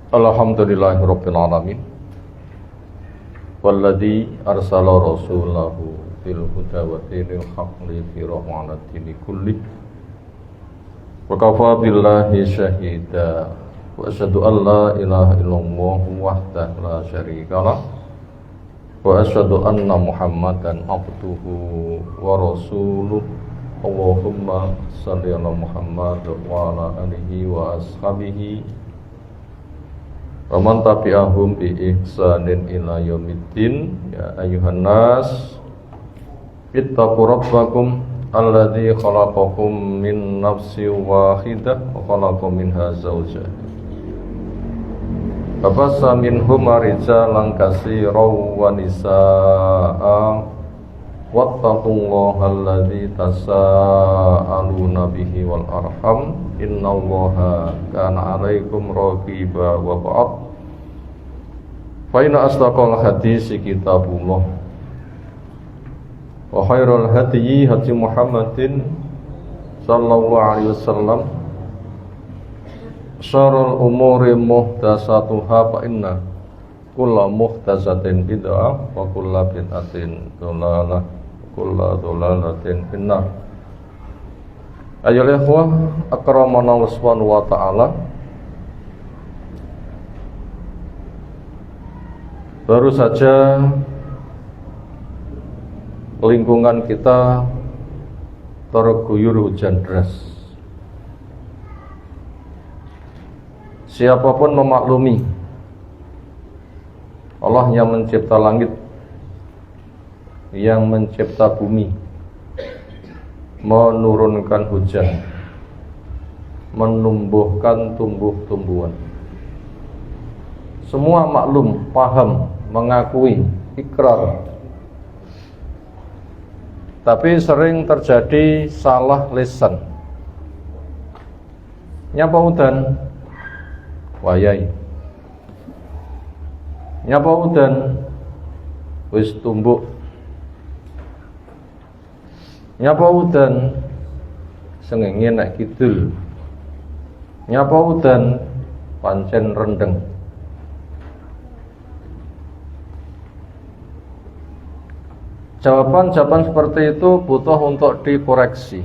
Alhamdulillahirabbil alamin. Walladzi arsala rasulahu bil huda wa dinil haqqi liyudhhirahu 'ala dini kulli. Wa kafa billahi shahida. Wa asyhadu an la ilaha illallah wahdahu la syarika lah. Wa asyhadu anna Muhammadan abduhu wa rasuluh. Allahumma shalli ala Muhammad wa ala alihi wa ashabihi wa man tabi'ahum bi ihsanin ila yaumiddin. Ya ayyuhan nas ittaqu rabbakum alladzi khalaqakum min nafsin wahidah wa khalaqa minha zawjaha wa bassa minhuma rijalan katsiran wa nisaa'a wattaqullaha alladzi tasaaluna bihi wal arham innallaha kana 'alaikum raqiba wa ba'd. Fa inna asdaqal hadisi kitabullah wa khairul hadyi hadyi Muhammadin sallallahu alaihi wasallam. Syarrul umuri muhdatsatuha fa inna kulla muhdatsatin bid'ah wa kulla bid'atin dhalalah kulla dhalalatin finnar. Ayolah ikhwah akramana Allah subhanahu wa ta'ala. Baru saja lingkungan kita terguyur hujan deras. Siapapun memaklumi Allah yang mencipta langit, yang mencipta bumi, menurunkan hujan, menumbuhkan tumbuh-tumbuhan. Semua maklum, paham, mengakui, ikrar. Tapi sering terjadi salah lisan. Nyapa udan? Wayai. Nyapa udan? Wis tumbuk. Nyapa udan? Sengenge nek kidul. Nyapa udan? Pancen rendeng. Jawaban-jawaban seperti itu butuh untuk dikoreksi.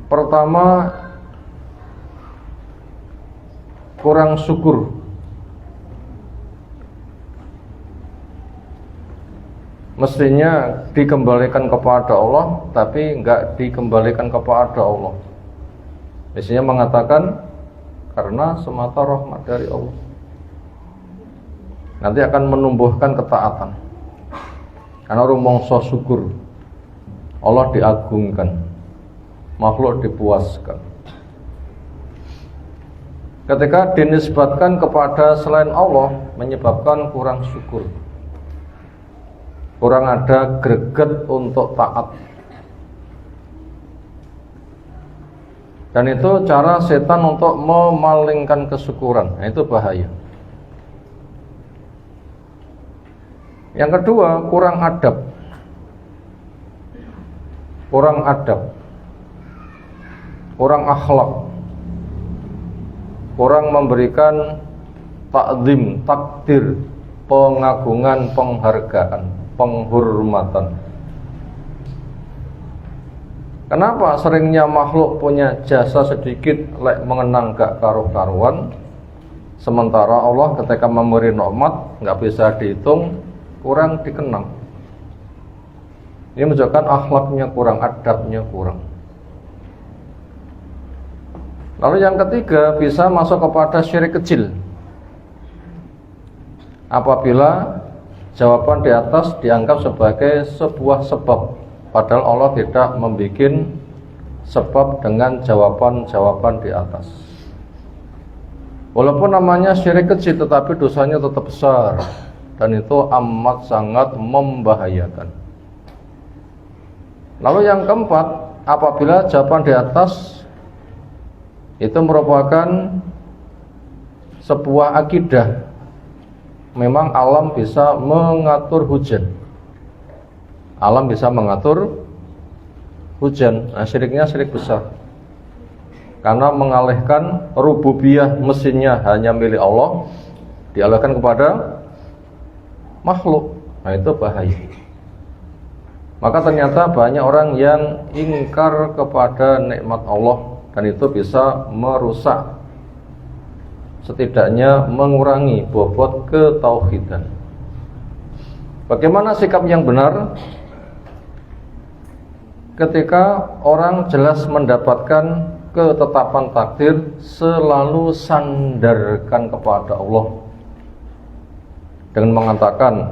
Pertama, kurang syukur. Mestinya dikembalikan kepada Allah, tapi enggak dikembalikan kepada Allah. Mestinya mengatakan karena semata rahmat dari Allah. Nanti akan menumbuhkan ketaatan. Karena rumangsa syukur, Allah diagungkan, makhluk dipuaskan. Ketika dinisbatkan kepada selain Allah, menyebabkan kurang syukur, kurang ada greget untuk taat. Dan itu cara setan untuk memalingkan kesyukuran. Nah, itu bahaya. Yang kedua, kurang adab. Kurang adab, kurang akhlak, kurang memberikan takzim, takdir, pengagungan, penghargaan, penghormatan. Kenapa seringnya makhluk punya jasa sedikit lek mengenang gak karu-karuan, sementara Allah ketika memberi nikmat gak bisa dihitung, kurang dikenang. Ini menunjukkan akhlaknya kurang, adabnya kurang. Lalu yang ketiga, bisa masuk kepada syirik kecil. Apabila jawaban di atas dianggap sebagai sebuah sebab, padahal Allah tidak membuat sebab dengan jawaban-jawaban di atas. Walaupun namanya syirik kecil, tetapi dosanya tetap besar, dan itu amat sangat membahayakan. Lalu yang keempat, apabila jawaban di atas itu merupakan sebuah akidah, memang alam bisa mengatur hujan. Alam bisa mengatur hujan. Nah, syiriknya syirik besar. karena mengalihkan rububiyah mesinnya hanya milik Allah, dialihkan kepada makhluk. Nah, itu bahaya. Maka ternyata banyak orang yang ingkar kepada nikmat Allah, dan itu bisa merusak, setidaknya mengurangi bobot ketauhidan. Bagaimana sikap yang benar ketika orang jelas mendapatkan ketetapan takdir, selalu sandarkan kepada Allah dengan mengatakan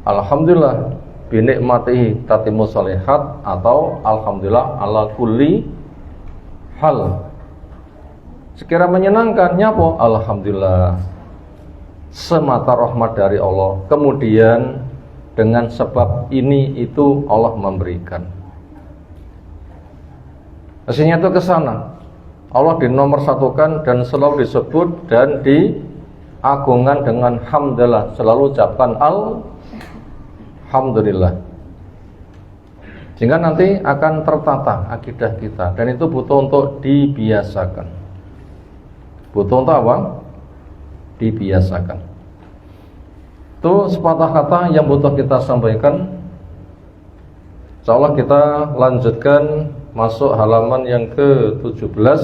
alhamdulillah binikmatihi tatimmu sholihat, atau alhamdulillah ala kulli hal. Sekira menyenangkan, nyapa alhamdulillah semata rahmat dari Allah, kemudian dengan sebab ini itu Allah memberikan. Aslinya itu ke sana. Allah dinomorsatukan dan selalu disebut dan diagungkan dengan hamdalah, selalu ucapkan alhamdulillah. Sehingga nanti akan tertata akidah kita, dan itu butuh untuk dibiasakan. Butuh untuk apa? Dibiasakan. Itu sepatah kata yang butuh kita sampaikan. Insyaallah kita lanjutkan masuk halaman yang ke-17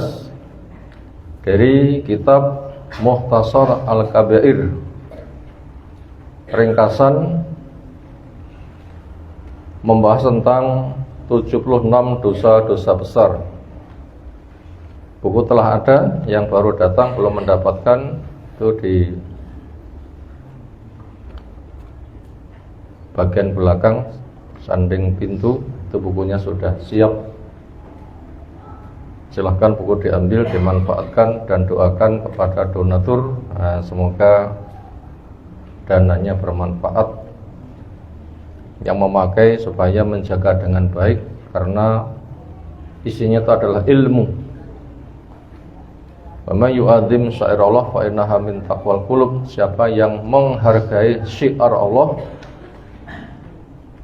dari kitab Mukhtasar Al-Kabair, ringkasan membahas tentang 76 dosa-dosa besar. Buku telah ada, yang baru datang belum mendapatkan, itu di bagian belakang sanding pintu, itu bukunya sudah siap. Silahkan buku diambil, dimanfaatkan, dan doakan kepada donatur. Semoga dananya bermanfaat, yang memakai supaya menjaga dengan baik, karena isinya itu adalah ilmu. Wa may yu'adzim syairallah fa innaha min taqwal qulub. Siapa yang menghargai syiar Allah,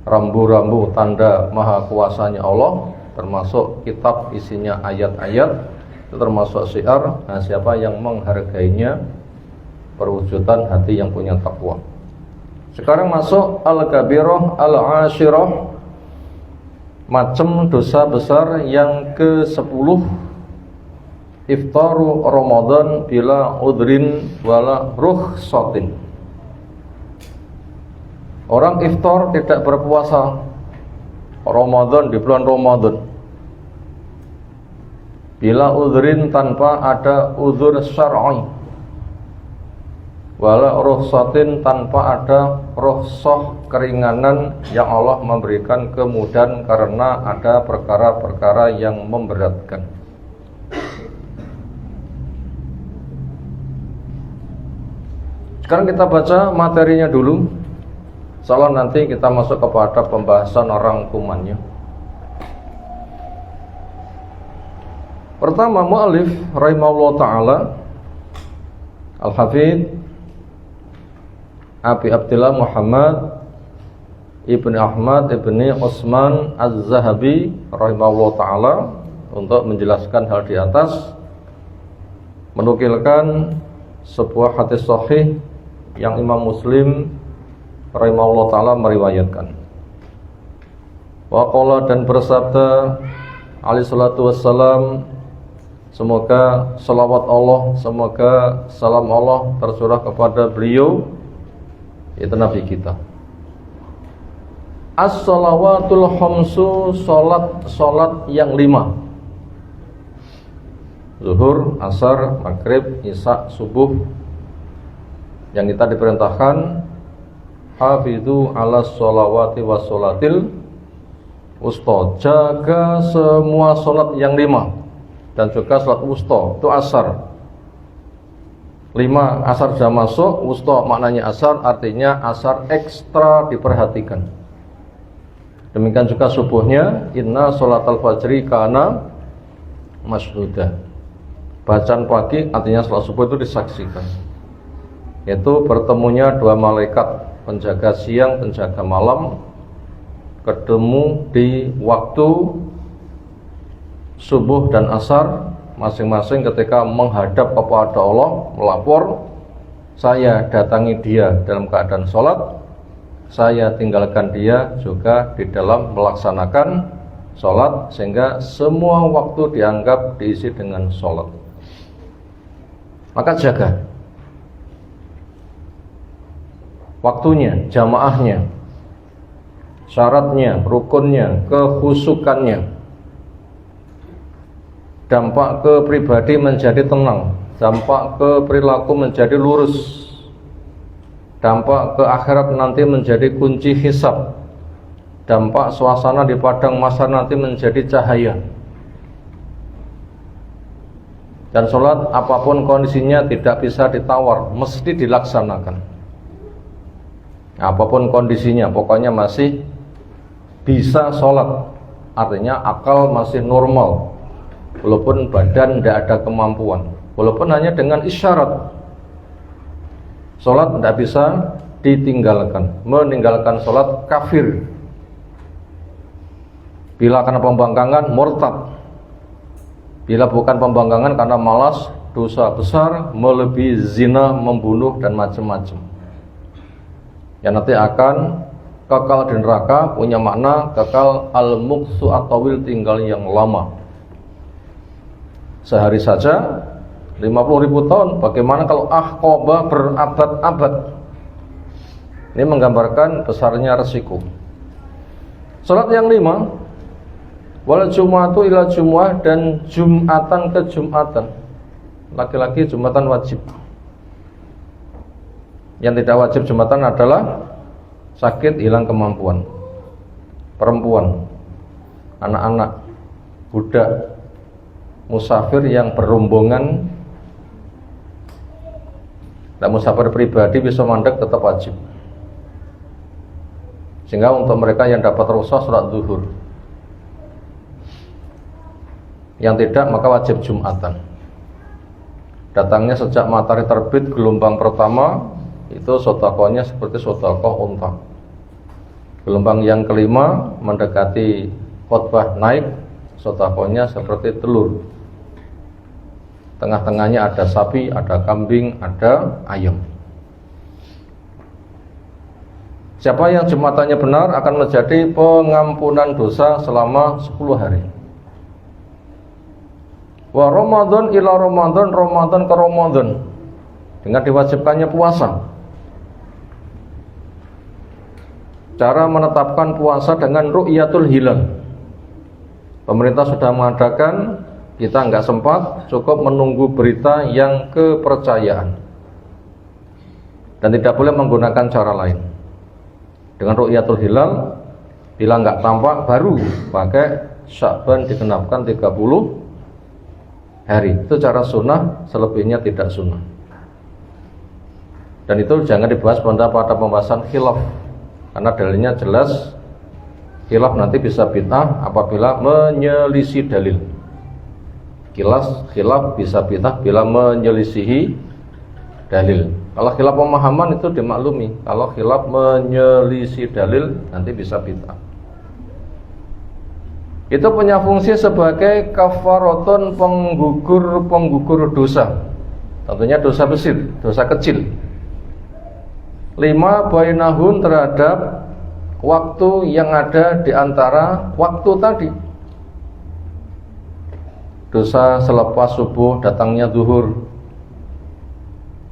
rambu-rambu tanda maha kuasanya Allah, termasuk kitab isinya ayat-ayat, itu termasuk syiar. Nah, siapa yang menghargainya, perwujudan hati yang punya takwa. Sekarang masuk al-kabirah al-ashirah, macam dosa besar yang ke-10, iftaru Ramadan bila udrin wala rukhsatin. Orang iftar, tidak berpuasa Ramadan di bulan Ramadan, bila udrin, tanpa ada uzur syar'i, wala rukhsatin, tanpa ada rukhsah, keringanan yang Allah memberikan kemudahan karena ada perkara-perkara yang memberatkan. Sekarang kita baca materinya dulu. Insyaallah nanti kita masuk kepada pembahasan rangkumannya. Pertama, mu'allif rahimahullah ta'ala Al-Hafidz Abi Abdillah Muhammad Ibni Ahmad Ibni Utsman Az-Zahabi rahimahullah ta'ala, untuk menjelaskan hal di atas, menukilkan sebuah hadis sahih yang Imam Muslim rahimahullah ta'ala meriwayatkan. Wa qala, dan bersabda alaihi salatu wassalam, semoga salawat Allah, semoga salam Allah tercurah kepada beliau, itu Nabi kita. As-salawatul khamsu, salat yang 5, zuhur, asar, maghrib, isya, subuh, yang kita diperintahkan hafidhu ala sholawati wa sholatil wusta, jaga semua sholat yang 5, dan juga sholat wusta, itu asar. 5 asar sudah masuk, wusta maknanya asar, artinya asar ekstra diperhatikan. Demikian juga subuhnya, inna sholatal fajri kana masyhuda, bacaan pagi artinya sholat subuh itu disaksikan, yaitu bertemunya 2 malaikat, penjaga siang, penjaga malam, ketemu di waktu subuh dan asar, masing-masing ketika menghadap kepada Allah melapor, saya datangi dia dalam keadaan sholat, saya tinggalkan dia juga di dalam melaksanakan sholat, sehingga semua waktu dianggap diisi dengan sholat. Maka jaga waktunya, jamaahnya, syaratnya, rukunnya, kekhusukannya. Dampak ke pribadi menjadi tenang, dampak ke perilaku menjadi lurus, dampak ke akhirat nanti menjadi kunci hisab, dampak suasana di padang mahsyar nanti menjadi cahaya. Dan sholat apapun kondisinya tidak bisa ditawar, mesti dilaksanakan. Apapun kondisinya, pokoknya masih bisa sholat. Artinya akal masih normal, walaupun badan tidak ada kemampuan, walaupun hanya dengan isyarat. Sholat tidak bisa ditinggalkan. Meninggalkan sholat kafir. Bila karena pembangkangan, murtad. Bila bukan pembangkangan karena malas, dosa besar, melebihi zina, membunuh, dan macam-macam. Yang nanti akan kekal di neraka, punya makna kekal al-muqsu at-tawil, tinggal yang lama. Sehari saja 50.000 tahun, bagaimana kalau ahqaba berabad-abad? Ini menggambarkan besarnya resiko. Salat yang 5, wal jum'atu ila jum'ah, dan jum'atan ke jum'atan. Laki-laki jum'atan wajib. Yang tidak wajib jum'atan adalah sakit, hilang kemampuan, perempuan, anak-anak, budak, musafir yang berombongan. Dan musafir pribadi bisa mandek tetap wajib. Sehingga untuk mereka yang dapat rukhsah sholat zuhur, yang tidak maka wajib jum'atan. Datangnya sejak matahari terbit gelombang pertama, itu sedekahnya seperti sedekah unta. Gelombang yang kelima mendekati khutbah naik, sedekahnya seperti telur. Tengah-tengahnya ada sapi, ada kambing, ada ayam. Siapa yang jumatannya benar akan menjadi pengampunan dosa selama 10 hari. Wa Ramadan ila Ramadan, Ramadan ke Ramadan, dengan diwajibkannya puasa. Cara menetapkan puasa dengan ru'yatul hilal. Pemerintah sudah mengadakan, kita enggak sempat, cukup menunggu berita yang kepercayaan. Dan tidak boleh menggunakan cara lain. Dengan ru'yatul hilal, bila enggak tampak baru pakai Sya'ban digenapkan 30 hari. Itu cara sunnah, selebihnya tidak sunnah. Dan itu jangan dibahas pada pembahasan khilaf, karena dalilnya jelas. Khilaf nanti bisa bid'ah apabila menyelisih dalil. Khilaf bisa bid'ah bila menyelisihi dalil. Kalau khilaf pemahaman itu dimaklumi. Kalau khilaf menyelisih dalil nanti bisa bid'ah. Itu punya fungsi sebagai kafaratun, penggugur dosa. Tentunya dosa besar, dosa kecil. 5 bainahun, terhadap waktu yang ada di antara waktu tadi. Dosa selepas subuh datangnya zuhur,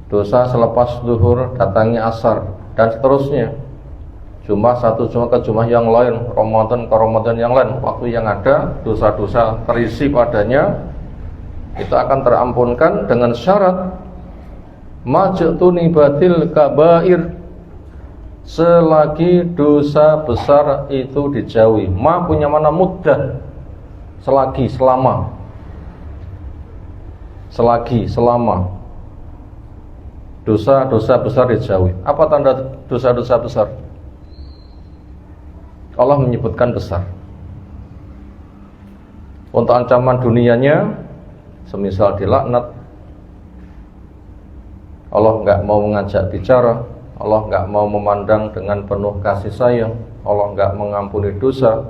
dosa selepas zuhur datangnya asar, dan seterusnya. Jumat satu Jumat ke Jumat yang lain, Ramadan ke Ramadan yang lain. Waktu yang ada dosa-dosa terisi padanya, itu akan terampunkan dengan syarat majtuni batil kabair, selagi dosa besar itu dijauhi. Ma punya mana muddah, selagi, selama dosa-dosa besar dijauhi. Apa tanda dosa-dosa besar? Allah menyebutkan besar. Untuk ancaman dunianya, semisal dilaknat, Allah enggak mau mengajak bicara, Allah enggak mau memandang dengan penuh kasih sayang, Allah enggak mengampuni dosa,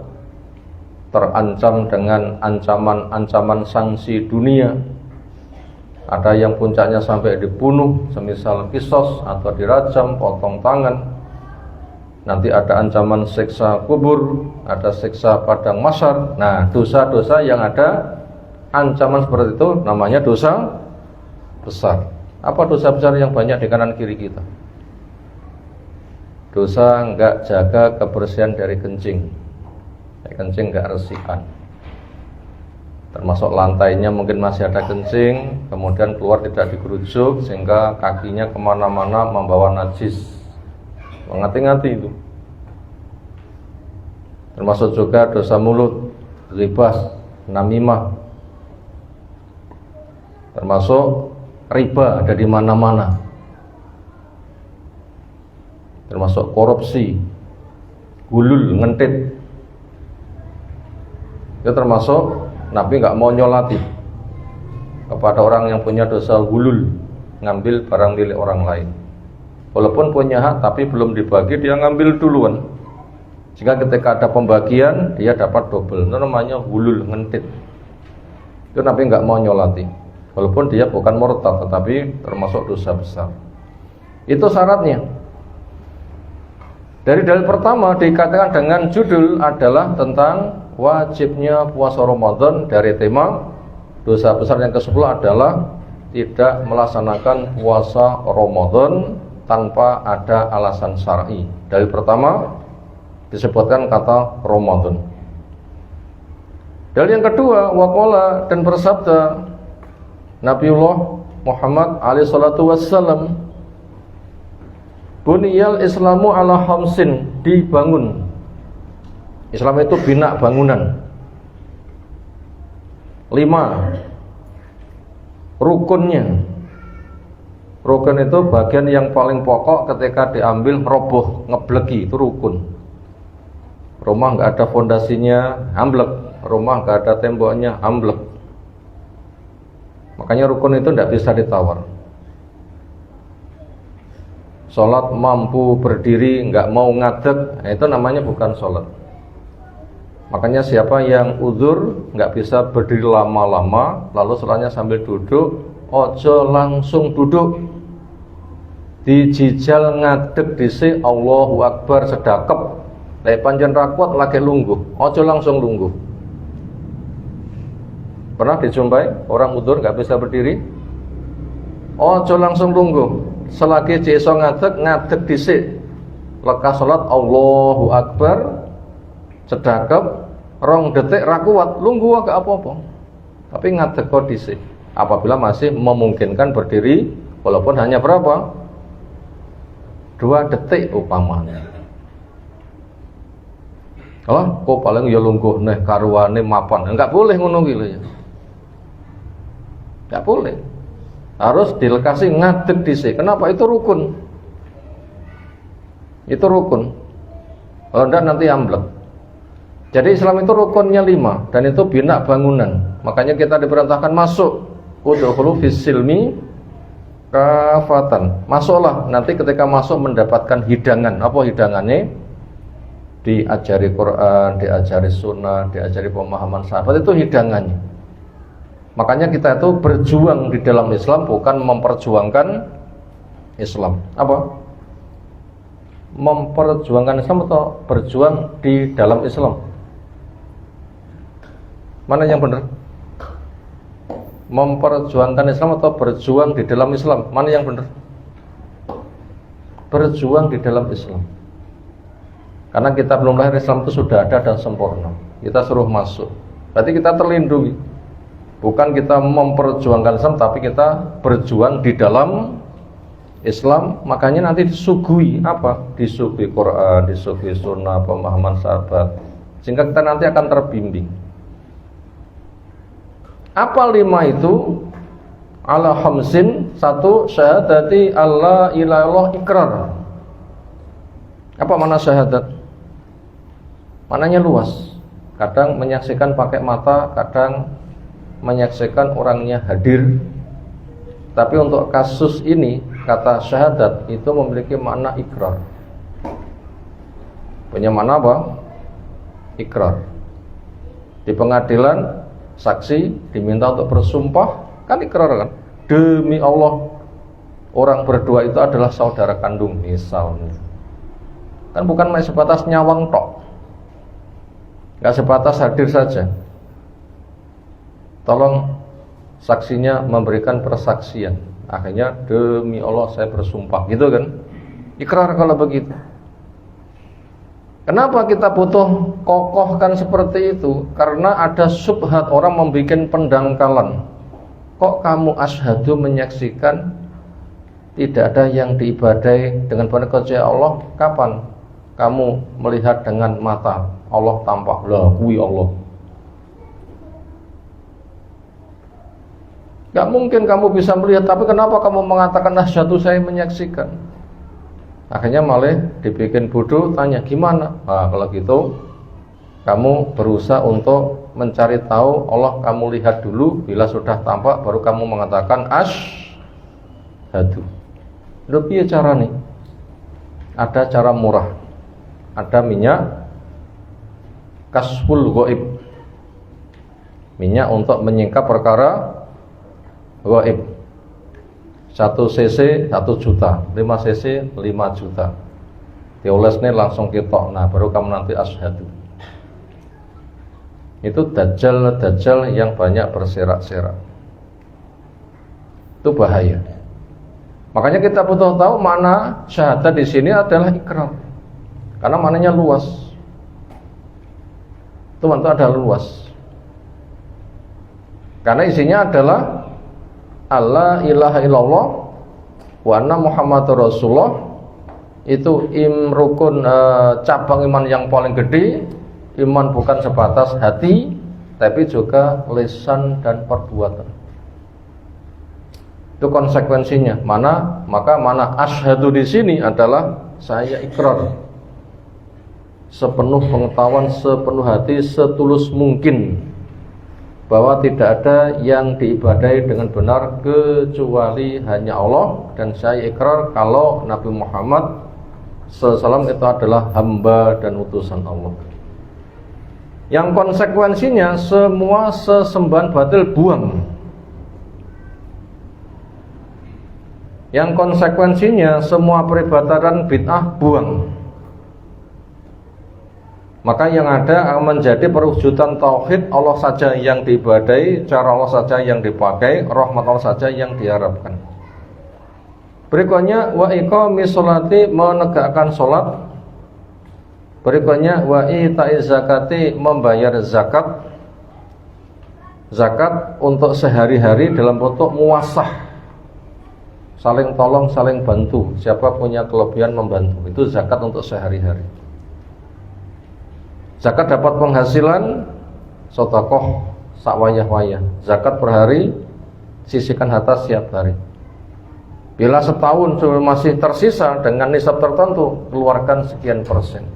terancam dengan ancaman-ancaman sanksi dunia. Ada yang puncaknya sampai dibunuh, semisal kisos atau dirajam, potong tangan. Nanti ada ancaman siksa kubur, ada siksa padang mahsyar. Nah, dosa-dosa yang ada ancaman seperti itu namanya dosa besar. Apa dosa besar yang banyak di kanan kiri kita? Dosa enggak jaga kebersihan dari kencing. Kencing enggak resikan. Termasuk lantainya mungkin masih ada kencing, kemudian keluar tidak digerujuk sehingga kakinya kemana-mana membawa najis. Ngati-ngati itu. Termasuk juga dosa mulut, ghibah, namimah. Termasuk riba ada di mana-mana. Termasuk korupsi, gulul, ngentit. Itu termasuk Nabi nggak mau nyolati kepada orang yang punya dosa gulul, ngambil barang milik orang lain. Walaupun punya hak tapi belum dibagi, dia ngambil duluan. Sehingga ketika ada pembagian dia dapat double. Itu namanya gulul, ngentit. Itu Nabi nggak mau nyolati. Walaupun dia bukan murtad tetapi termasuk dosa besar. Itu syaratnya. Dari dalil pertama dikatakan dengan judul adalah tentang wajibnya puasa Ramadan. Dari tema dosa besar yang ke-10 adalah tidak melaksanakan puasa Ramadan tanpa ada alasan syar'i. Dalil pertama disebutkan kata Ramadan. Dalil yang kedua waqala dan bersabda Nabiullah Muhammad alaihi salatu wassalam, buniyal islamu ala khamsin, dibangun. Islam itu bina bangunan 5 rukunnya. Rukun itu bagian yang paling pokok ketika diambil roboh, ngebleki, itu rukun. Rumah nggak ada fondasinya, amblek. Rumah nggak ada temboknya, amblek. Makanya rukun itu tidak bisa ditawar. Sholat mampu berdiri, nggak mau ngadeg, itu namanya bukan sholat. Makanya siapa yang uzur nggak bisa berdiri lama-lama, lalu sholatnya sambil duduk, ojo langsung duduk. Dijijal ngadeg dhisik, Allahu Akbar sedakep. Lek pancen ra kuat lagi lungguh, ojo langsung lungguh. Pernah dijumpai orang uzur nggak bisa berdiri? Ojo langsung lungguh. Selagi iso ngadeg dhisik. Lekas salat Allahu Akbar sedakep, 2 detik ra kuat, lungguh agak apa-apa. Tapi ngadeg kok dhisik. Apabila masih memungkinkan berdiri walaupun hanya berapa? 2 detik umpamanya. Oh, kok paling ya lungguh neh karuane mapan. Enggak boleh ngono ki lho ya. Enggak boleh. Harus dilekasi ngadeg dhisik. Kenapa? Itu rukun. Itu rukun. Kalau enggak nanti amblek. Jadi Islam itu rukunnya 5 dan itu bina bangunan. Makanya kita diperintahkan masuk. Udkhulu fis silmi kafatan. Masuklah, nanti ketika masuk mendapatkan hidangan. Apa hidangannya? Diajari Quran, diajari sunnah, diajari pemahaman sahabat, itu hidangannya. Makanya kita itu berjuang di dalam Islam, bukan memperjuangkan Islam. Apa? Memperjuangkan Islam atau berjuang di dalam Islam? Mana yang benar? Memperjuangkan Islam atau berjuang di dalam Islam? Mana yang benar? Berjuang di dalam Islam. Karena kita belum lahir, Islam itu sudah ada dan sempurna. Kita suruh masuk. Berarti kita terlindungi. Bukan kita memperjuangkan Islam, tapi kita berjuang di dalam Islam. Makanya nanti disuguhi apa? Disuguhi Quran, disuguhi sunnah, pemahaman sahabat. Sehingga kita nanti akan terbimbing. Apa 5 itu? Ala khamsin. 1. Syahadati alla ilaha illallah, ikrar. Apa makna syahadat? Maknanya luas. Kadang menyaksikan pakai mata, kadang menyaksikan orangnya hadir. Tapi untuk kasus ini, kata syahadat itu memiliki makna ikrar. Punya makna apa? Ikrar. Di pengadilan saksi diminta untuk bersumpah, kan ikrar kan, demi Allah orang berdua itu adalah saudara kandung misalnya. Kan bukan main sebatas nyawang tok, nggak sebatas hadir saja. Tolong saksinya memberikan persaksian, akhirnya demi Allah saya bersumpah, gitu kan, ikrar kalau begitu. Kenapa kita butuh kokohkan seperti itu? Karena ada subhat, orang membuat pendangkalan. Kok kamu asyhadu menyaksikan tidak ada yang diibadai dengan benar kecuali Allah? Kapan kamu melihat dengan mata Allah tampak? Lah kuwi Allah. Gak mungkin kamu bisa melihat, tapi kenapa kamu mengatakan asyhadu saya menyaksikan? Akhirnya malah dibikin bodoh, tanya gimana? Nah, kalau gitu kamu berusaha untuk mencari tahu Allah, kamu lihat dulu, bila sudah tampak baru kamu mengatakan asyhadu. Lho piye carane? Ada cara murah. Ada minyak kasful ghaib. Minyak untuk menyingkap perkara ghaib. 1 cc 1 juta, 5 cc 5 juta. Diolesnya langsung ketok. Nah, baru kamu nanti asyhadu. Itu dajjal yang banyak berserak-serak. Itu bahaya. Makanya kita butuh tahu makna syahadat di sini adalah ikrar. Karena maknanya luas. Itu adalah luas. Karena isinya adalah Allah ilaha illallah wa anna Muhammadur Rasulullah. Itu rukun cabang iman yang paling gede. Iman bukan sebatas hati, tapi juga lisan dan perbuatan. Itu konsekuensinya. Maka mana asyhadu di sini adalah saya ikrar sepenuh pengetahuan, sepenuh hati, setulus mungkin bahwa tidak ada yang diibadai dengan benar kecuali hanya Allah, dan saya ikrar kalau Nabi Muhammad SAW itu adalah hamba dan utusan Allah. Yang konsekuensinya semua sesembahan batil buang. Yang konsekuensinya semua peribadatan bid'ah buang. Maka yang ada menjadi perwujudan tauhid, Allah saja yang diibadai, cara Allah saja yang dipakai, rahmat Allah saja yang diharapkan. Berikutnya wa iqamis sholati, menegakkan salat. Berikutnya wa ita'iz zakati, membayar zakat. Zakat untuk sehari-hari dalam bentuk muwasah, saling tolong, saling bantu. Siapa punya kelebihan membantu, itu zakat untuk sehari-hari. Zakat dapat penghasilan, sedekah sakwayah-wayah. Zakat per hari, sisihkan harta setiap hari. Bila setahun masih tersisa dengan nisab tertentu, keluarkan sekian persen.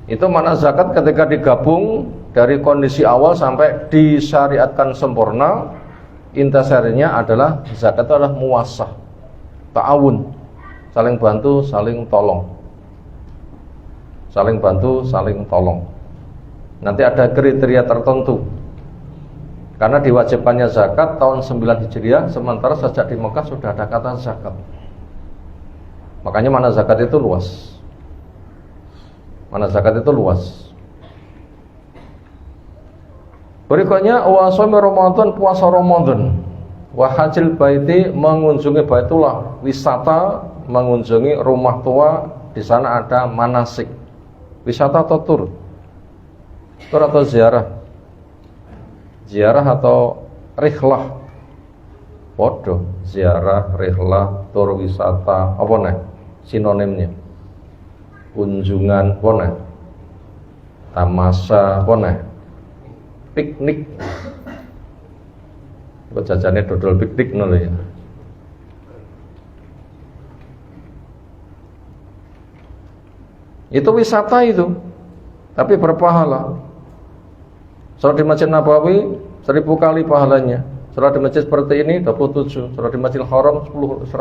Itu mana zakat ketika digabung dari kondisi awal sampai disyariatkan sempurna. Intisarinya adalah zakat itu adalah muwasah, ta'awun, saling bantu, saling tolong. Saling bantu, saling tolong. Nanti ada kriteria tertentu. Karena diwajibkannya zakat tahun 9 Hijriah, sementara sejak di Mekah sudah ada kata zakat. Makanya mana zakat itu luas. Mana zakat itu luas. Berikutnya wa shaumi Ramadan, puasa Ramadan. Wa hajil baiti, mengunjungi Baitullah, wisata mengunjungi rumah tua, di sana ada manasik. Wisata atau tur atau ziarah atau rihlah, podo, ziarah, rihlah, tur, wisata, apa nih sinonimnya? Kunjungan, apa nih? Tamasa, apa nih? Piknik. Kok jajannya dodol piknik nol ya. Itu wisata itu, tapi berpahala. Salat di Masjid Nabawi 1000 kali pahalanya. Salat di masjid seperti ini 27. Salat di Masjidil Haram 100.000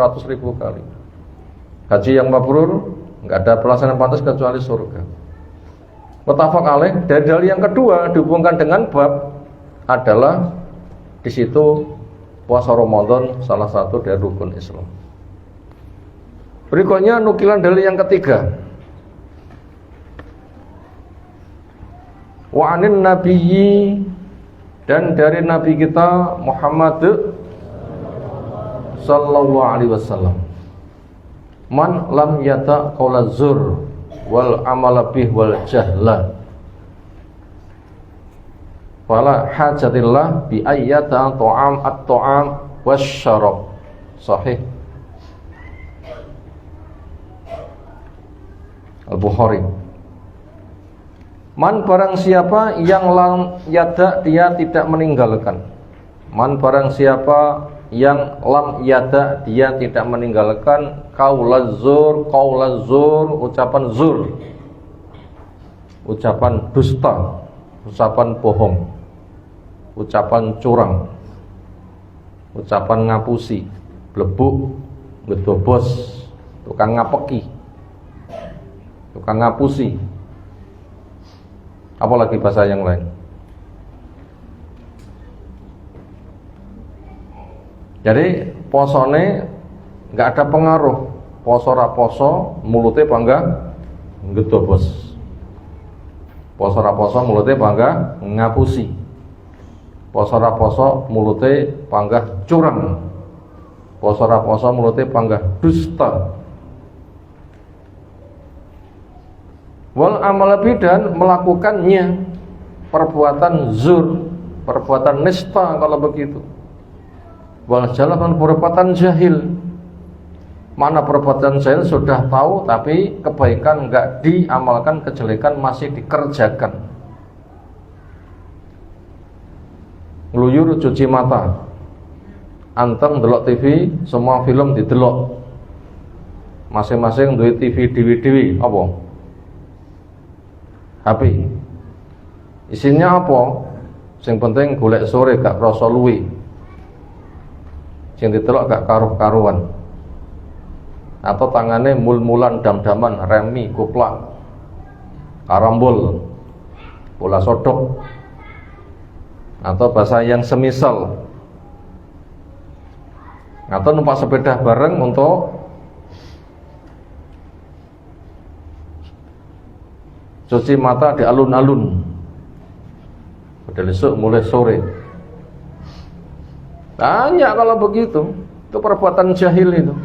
kali. Haji yang mabrur, enggak ada pelaksanaan pantas kecuali surga. Muttafaq alaih. Dari dalil yang kedua dihubungkan dengan bab adalah di situ puasa Ramadan salah satu dari rukun Islam. Berikutnya nukilan dalil yang ketiga. Wa anin nabiyyi, dan dari nabi kita Muhammad sallallahu alaihi wasallam, man lam yata qaula zur wal amala bih wal jahla fala hajatillah bi ayyata ta'am at-ta'am wasyarab. Sahih Al-Bukhari. Man barang siapa yang lam yada, dia tidak meninggalkan. Man barang siapa yang lam yada, dia tidak meninggalkan qaulaz zur, ucapan zur, ucapan dusta, ucapan bohong, ucapan curang, ucapan ngapusi, blebuk, gedobos, tukang ngapeki, tukang ngapusi, apalagi bahasa yang lain. Jadi posone nggak ada pengaruh, poso raposo mulutnya bangga gedobos, poso raposo mulutnya bangga ngapusi, poso raposo mulutnya bangga curang, poso raposo mulutnya bangga dusta. Wal amal bidan, melakukannya perbuatan zur, perbuatan nista kalau begitu. Wal jalan, perbuatan jahil. Mana perbuatan jahil sudah tahu tapi kebaikan enggak diamalkan, kejelekan masih dikerjakan. Ngluyur cuci mata. Anteng delok TV, semua film didelok. Masing-masing duwe TV dewi-dewi apa? HP. Isinya apa? Sing penting golek sore gak krasa luwi. Sing ditelok gak karuh-karuan. Atau tangannya mul-mulan, dam-daman, remi, kuplak, karambol, bola sodok, atau bahasa yang semisal. Atau numpak sepeda bareng untuk cuci mata di alun-alun. Padahal esok mulai sore. Tanya kalau begitu, itu perbuatan jahil itu.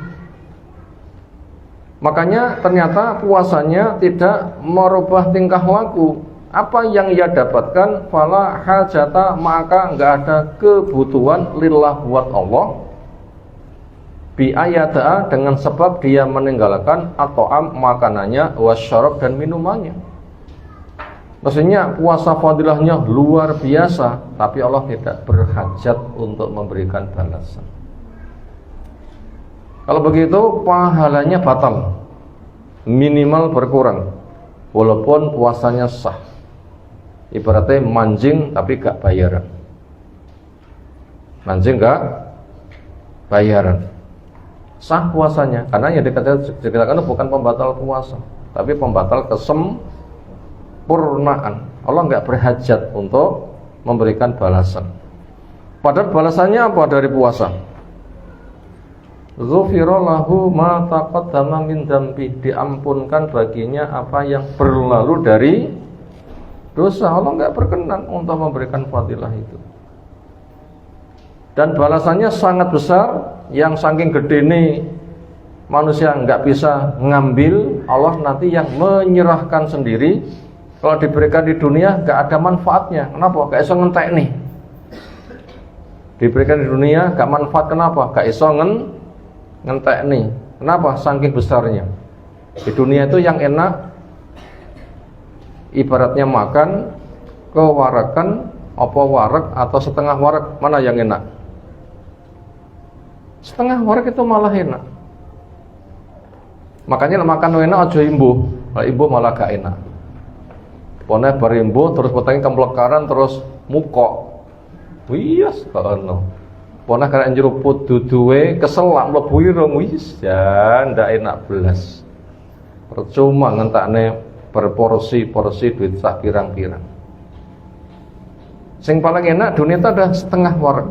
Makanya ternyata puasanya tidak merubah tingkah laku. Apa yang ia dapatkan, fala hajata, maka enggak ada kebutuhan lillah buat Allah. Bi ayata, dengan sebab dia meninggalkan at'am, makanannya, wasyarab, dan minumannya. Maksudnya puasa fadilahnya luar biasa, tapi Allah tidak berhajat untuk memberikan balasan. Kalau begitu pahalanya batal, minimal berkurang, walaupun puasanya sah. Ibaratnya manjing tapi gak bayaran. Manjing gak bayaran, sah puasanya, karena yang dikatakan bukan pembatal puasa, tapi pembatal kesempurnaan. Allah nggak berhajat untuk memberikan balasan. Padahal balasannya apa dari puasa? Ghufira lahu ma taqaddama min dzambi, diampunkan baginya apa yang berlalu dari dosa. Allah nggak berkenan untuk memberikan fadilah itu. Dan balasannya sangat besar, yang saking gede nih manusia nggak bisa ngambil, Allah nanti yang menyerahkan sendiri. Kalau diberikan di dunia nggak ada manfaatnya. Kenapa? Gak iso ngentek nih. Diberikan di dunia gak manfaat, kenapa? Gak iso ngentek nih. Kenapa? Saking besarnya. Di dunia itu yang enak ibaratnya makan kewarakan, apa warak atau setengah warak, mana yang enak? Setengah warak itu malah enak. Makanya makan enak aja imbuh. Kalau imbuh malah gak enak. Pokoknya barimbuh terus potongin kemlekaran terus mukok. Wiyas kono. Pokoknya karena jeruput duduwe keselak mlebu irung wis ya ndak enak belas. Percuma ngentakne berporsi-porsi duit sak pirang-pirang. Sing paling enak dunia itu ada setengah warak.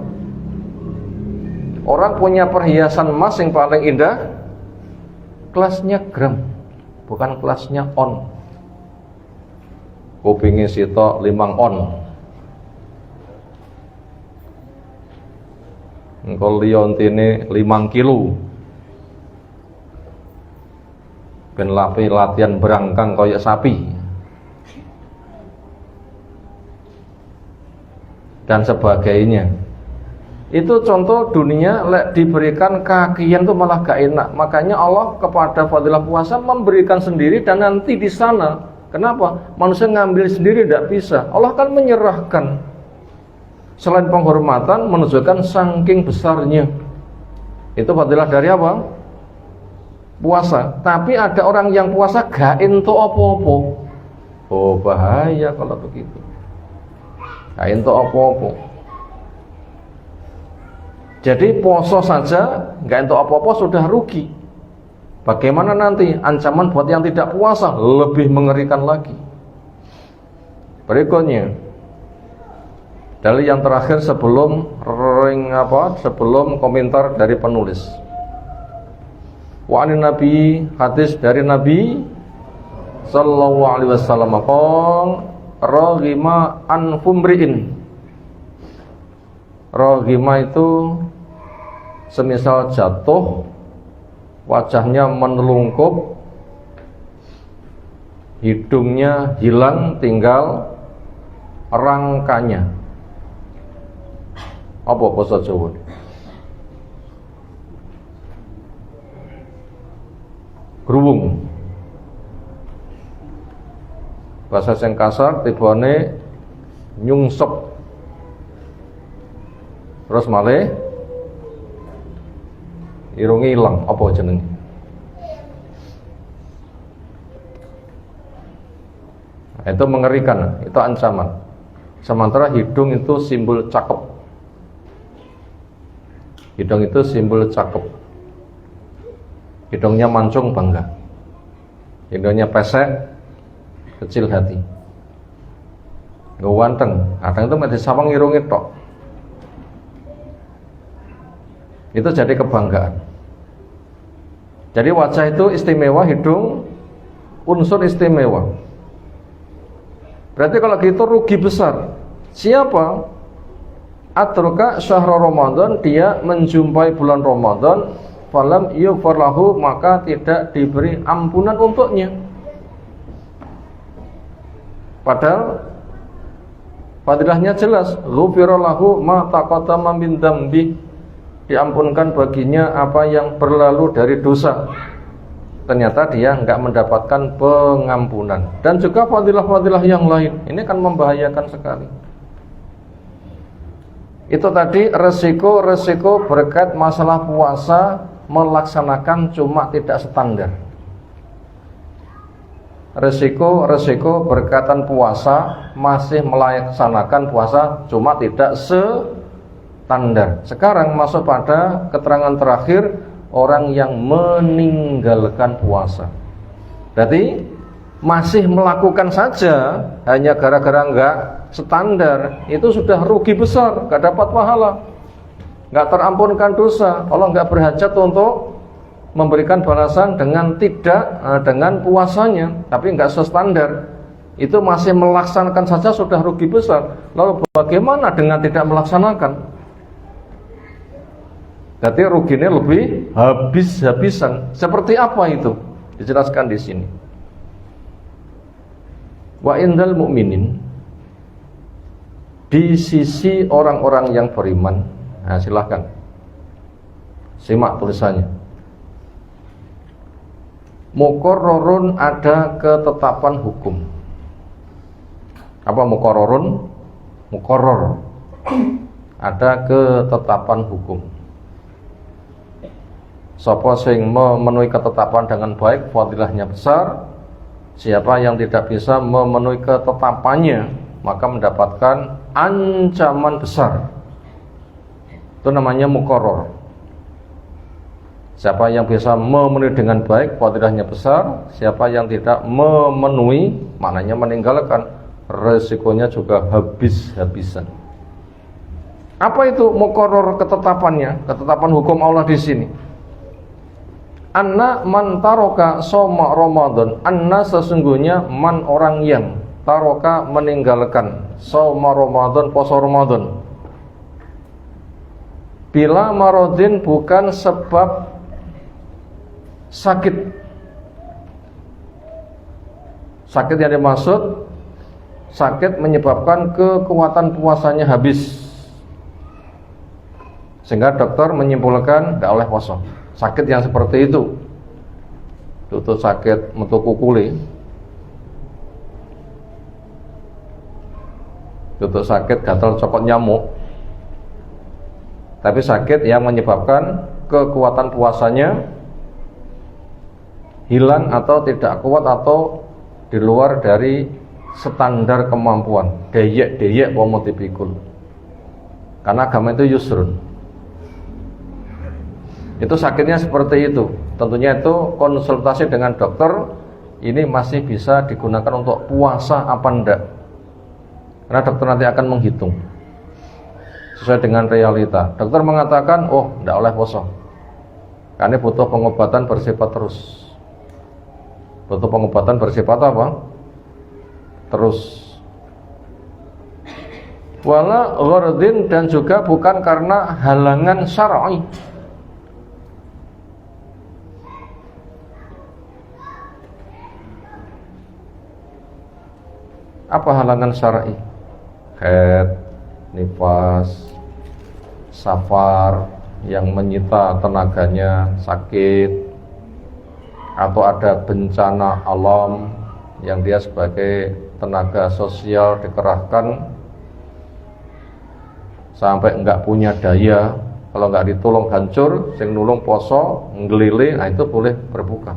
Orang punya perhiasan emas yang paling indah, kelasnya gram, bukan kelasnya on. Kupingnya sitok 5 on. Engkau liontine 5 kilo. Ben lapi latihan berangkang koyok sapi. Dan sebagainya. Itu contoh dunia diberikan kakian tuh malah gak enak. Makanya Allah kepada fadilah puasa memberikan sendiri dan nanti di sana. Kenapa? Manusia ngambil sendiri tidak bisa. Allah kan menyerahkan. Selain penghormatan menunjukkan saking besarnya. Itu fadilah dari apa? Puasa. Tapi ada orang yang puasa gak ento apa-apa. Oh bahaya kalau begitu. Gak ento apa-apa. Jadi poso saja gak ento apa-apa sudah rugi. Bagaimana nanti ancaman buat yang tidak puasa lebih mengerikan lagi. Berikutnya, dalil yang terakhir sebelum komentar dari penulis. Wa anin Nabi, hadis dari Nabi sallallahu alaihi wasallam qol raghima an fumriin. Raghima itu semisal jatuh, wajahnya menelungkup, hidungnya hilang, tinggal rangkanya. Apa bahasa Jawa? Grubung. Bahasa sing kasar tibane nyungsep. Terus malih irunge ilang, apa jenenge? Itu mengerikan, itu ancaman. Sementara hidung itu simbol cakep. Hidung itu simbol cakep. Hidungnya mancung bangga. Hidungnya pesek, kecil hati. Gawanteng, kadang itu masih sawang irunge tok. Itu jadi kebanggaan. Jadi wajah itu istimewa, hidung unsur istimewa. Berarti kalau gitu rugi besar. Siapa? Atroka syahrul Ramadan, dia menjumpai bulan Ramadan, falam yughfar lahu, maka tidak diberi ampunan untuknya. Padahal fadilahnya jelas, ghufira lahu ma taqaddama min dzambi, diampunkan baginya apa yang berlalu dari dosa. Ternyata dia enggak mendapatkan pengampunan. Dan juga fadilah-fadilah yang lain. Ini kan membahayakan sekali. Itu tadi resiko-resiko berkait masalah puasa melaksanakan cuma tidak standar. Resiko-resiko berkaitan puasa masih melaksanakan puasa cuma tidak standar. Sekarang masuk pada keterangan terakhir, orang yang meninggalkan puasa. Berarti masih melakukan saja hanya gara-gara enggak standar, itu sudah rugi besar, enggak dapat pahala, enggak terampunkan dosa. Allah enggak berhajat untuk memberikan balasan dengan dengan puasanya, tapi enggak standar. Itu masih melaksanakan saja sudah rugi besar. Lalu bagaimana dengan tidak melaksanakan? Berarti ruginya lebih habis-habisan. Seperti apa itu? Dijelaskan di sini. Wa indal mu'minin, di sisi orang-orang yang beriman. Nah, silahkan simak tulisannya. Muqarrarun, ada ketetapan hukum. Apa muqarrarun? Muqarrar, ada ketetapan hukum. Siapa sing memenuhi ketetapan dengan baik, fadilahnya besar. Siapa yang tidak bisa memenuhi ketetapannya, maka mendapatkan ancaman besar. Itu namanya muqarrar. Siapa yang bisa memenuhi dengan baik, fadilahnya besar. Siapa yang tidak memenuhi, maknanya meninggalkan, resikonya juga habis-habisan. Apa itu muqarrar ketetapannya? Ketetapan hukum Allah di sini. Anna man taroka soma Ramadan. Anna sesungguhnya man orang yang taroka meninggalkan soma Ramadan, puasa Ramadan. Bila marodin bukan sebab sakit. Sakit yang dimaksud sakit menyebabkan kekuatan puasanya habis, sehingga dokter menyimpulkan tidak oleh puasa. Sakit yang seperti itu sakit metu kukuli, sakit gatal cokot nyamuk, tapi sakit yang menyebabkan kekuatan puasanya hilang atau tidak kuat atau di luar dari standar kemampuan, deyek pomotipikul. Karena agama itu yusrun. Itu sakitnya seperti itu. Tentunya itu konsultasi dengan dokter. Ini masih bisa digunakan untuk puasa apa enggak. Karena dokter nanti akan menghitung sesuai dengan realita. Dokter mengatakan, oh enggak oleh puasa, karena butuh pengobatan bersifat terus. Butuh pengobatan bersifat apa? Terus. Wala ghardin, dan juga bukan karena halangan syar'i. Apa halangan syar'i? Haid, nifas, safar yang menyita tenaganya, sakit, atau ada bencana alam yang dia sebagai tenaga sosial dikerahkan sampai enggak punya daya, kalau enggak ditolong hancur, sing nulung poso, ngelili, nah itu boleh berbuka.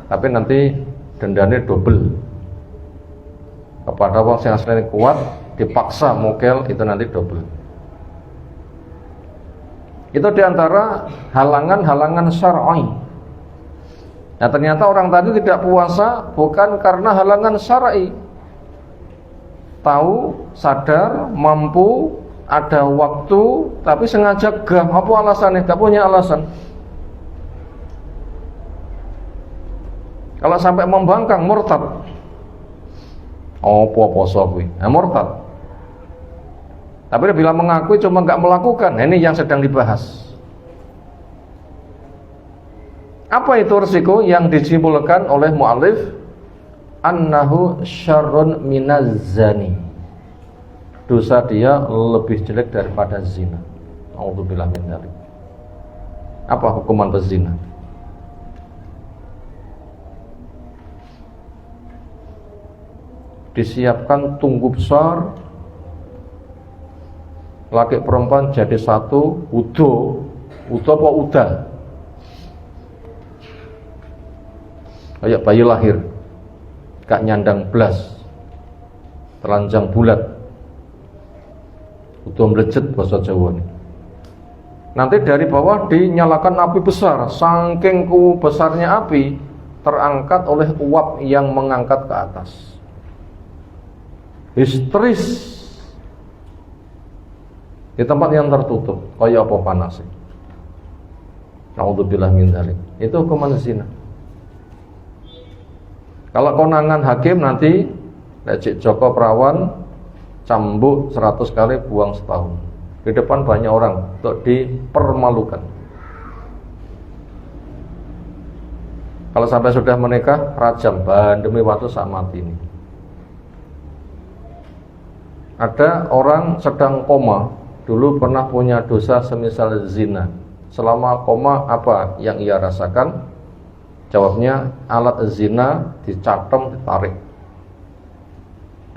Tapi nanti dendanya double. Kepada orang yang aslinya kuat, dipaksa mokel, itu nanti double. Itu diantara halangan-halangan syar'i. Nah ternyata orang tadi tidak puasa bukan karena halangan syar'i. Tahu, sadar, mampu, ada waktu, tapi sengaja gak. Apa alasannya? Gak punya alasan. Kalau sampai membangkang, murtad. Oh, puasa kuwi. Nah, murtad. Tapi bila mengakui cuma gak melakukan, nah, ini yang sedang dibahas. Apa itu risiko yang disimpulkan oleh mu'allif? Annahu syarrun minaz zani. Dosa dia lebih jelek daripada zina. A'udzubillah min dzalik. Apa hukuman pezina? Disiapkan tunggu besar, laki perempuan jadi satu, udo apa udah? Kayak bayi lahir, gak nyandang belas, telanjang bulat, udah melejet bahasa Jawa nih. Nanti dari bawah dinyalakan api besar, saking besarnya api terangkat oleh uap yang mengangkat ke atas. Histeris di tempat yang tertutup, kayak apa panasnya. Naudzubillah min dzalik. Itu hukuman zina. Kalau konangan hakim nanti Lecik Joko Perawan cambuk 100 kali, buang setahun. Di depan banyak orang untuk dipermalukan. Kalau sampai sudah menikah, rajam demi waktu saat mati ini. Ada orang sedang koma, dulu pernah punya dosa semisal zina. Selama koma apa yang ia rasakan? Jawabnya, alat zina dicatem, ditarik.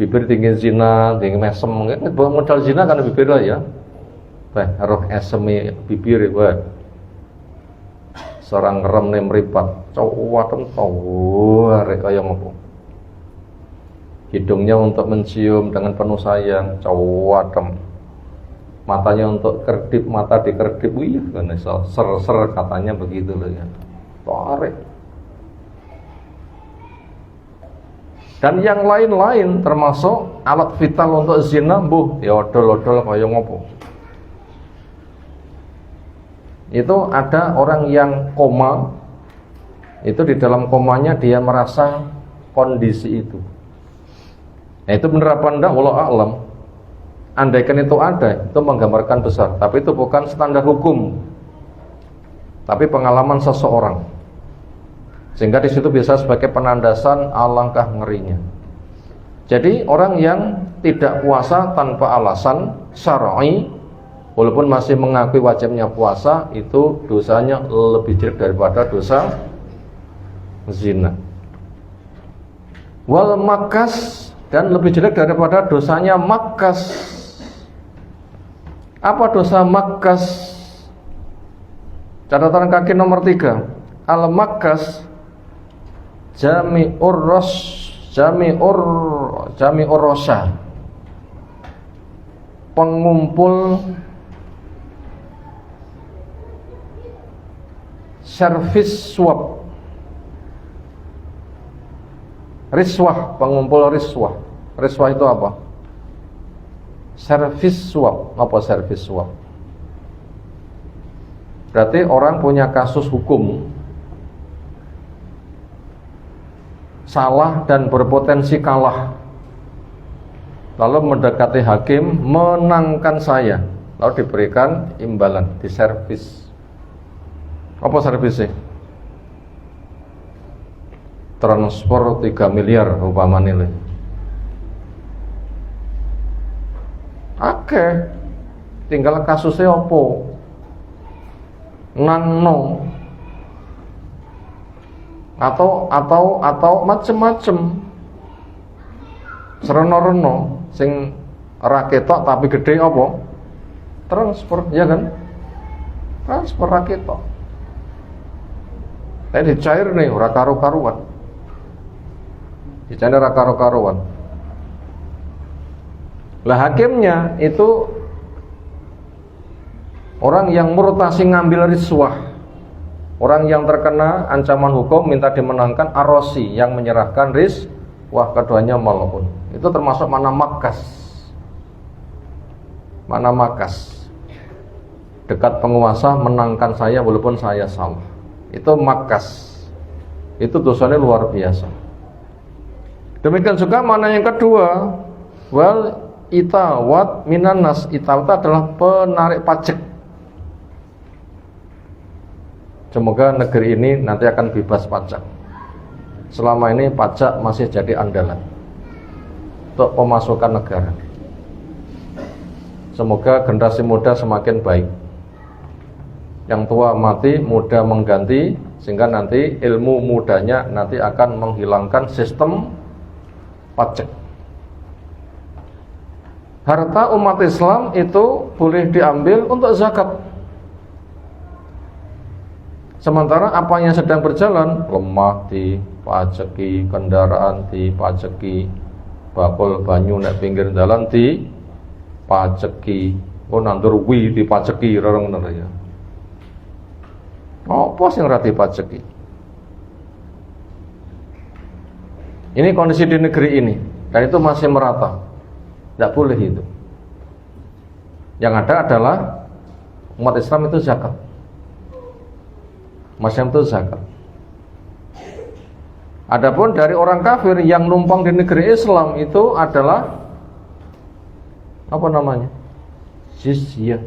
Bibir tinggi zina, tinggi mesem. Modal zina karena bibir lah ya. Roh esemi bibir ya. Seorang ngerem nih meripat, cowok tahu kaya ngopo. Hidungnya untuk mencium dengan penuh sayang, cowok. matanya untuk kerdip, mata dikerdip, wih, ser katanya begitu loh ya. Tarik. Dan yang lain-lain termasuk alat vital untuk zina, ya odol-odol kaya ngopo. Itu ada orang yang koma, itu di dalam komanya dia merasa kondisi itu. Nah, itu benar apa enggak? Wallahu a'lam. Andaikan itu ada, itu menggambarkan besar, tapi itu bukan standar hukum, tapi pengalaman seseorang. Sehingga di situ bisa sebagai penandasan alangkah ngerinya. Jadi orang yang tidak puasa tanpa alasan syar'i, walaupun masih mengakui wajibnya puasa, itu dosanya lebih jelek daripada dosa zina. Wal makas, dan lebih jelek daripada dosanya makas. Apa dosa makas? Catatan kaki nomor 3. Al makas jami'ur rosya, pengumpul servis suap, riswah, pengumpul riswah. Riswah itu apa? Servis suap. Apa servis suap? Berarti orang punya kasus hukum salah dan berpotensi kalah, lalu mendekati hakim, menangkan saya, lalu diberikan imbalan, diservis. Apa servisnya? Transfer 3 miliar umpama nilai. Oke, tinggal kasusnya apa? Nangno atau macem-macem sereno-reno sing ora ketok tapi gede apa? Transfer, ya kan? Transfer ra ketok. Tapi dicair nih ora karo-karuan. Dicair ora karo-karuan. Lah hakimnya itu orang yang murtasi ngambil riswah. Orang yang terkena ancaman hukum minta dimenangkan, arosi yang menyerahkan riswah, keduanya malun. Itu termasuk mana makas. Mana makas. Dekat penguasa menangkan saya walaupun saya salah. Itu makas. Itu dosanya luar biasa. Demikian juga mana yang kedua, wal itawat minanas. Itawat adalah penarik pajak. Semoga negeri ini nanti akan bebas pajak. Selama ini pajak masih jadi andalan untuk pemasukan negara. Semoga generasi muda semakin baik. Yang tua mati, muda mengganti, sehingga nanti ilmu mudanya nanti akan menghilangkan sistem pajak. Harta umat Islam itu boleh diambil untuk zakat. Sementara apa yang sedang berjalan, lemah dipajeki, kendaraan dipajeki, bakul banyu nek pinggir dalan dipajeki, nandur wi dipajeki, rorong ngono ya. Apa sing ora dipajeki? Ini kondisi di negeri ini, dan itu masih merata. Tidak boleh itu. Yang ada adalah umat Islam itu zakat. Masih itu zakat. Adapun dari orang kafir yang numpang di negeri Islam itu adalah apa namanya? Jizyah.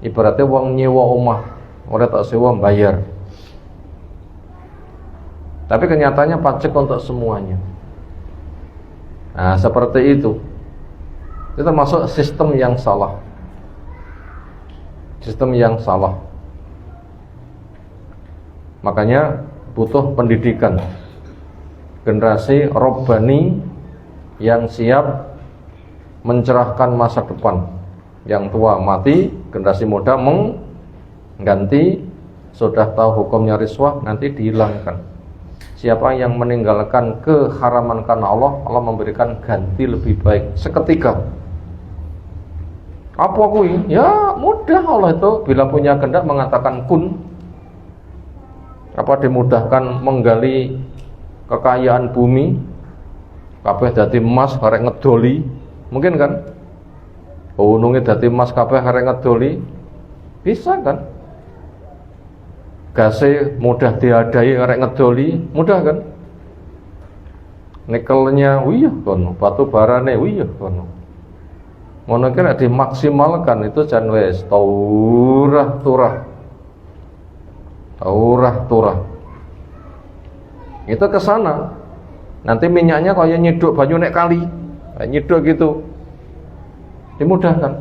Ibaratnya uang nyewa omah, orang tak sewa bayar. Tapi kenyataannya pajak untuk semuanya. Nah, seperti itu. Itu termasuk sistem yang salah. Sistem yang salah. Makanya butuh pendidikan generasi robbani yang siap mencerahkan masa depan. Yang tua mati, generasi muda mengganti. Sudah tahu hukumnya riswah, nanti dihilangkan. Siapa yang meninggalkan keharaman karena Allah, Allah memberikan ganti lebih baik seketika. Apa kuwi? Ya mudah, Allah itu bila punya kehendak mengatakan kun. Apa dimudahkan menggali kekayaan bumi, kabeh dadi emas karek ngedoli, mungkin kan? Gununge dadi emas kabeh karek ngedoli, bisa kan? Gase mudah diadai karek ngedoli, mudah kan? Nikelnya wiyah kono, batu barane wiyah kono. Ngono ki nek dimaksimalkan itu jan wis turah-turah. Itu ke sana. Nanti minyaknya kayak nyeduk banyu nek kali. Kayak nyeduk gitu. Dimudahkan.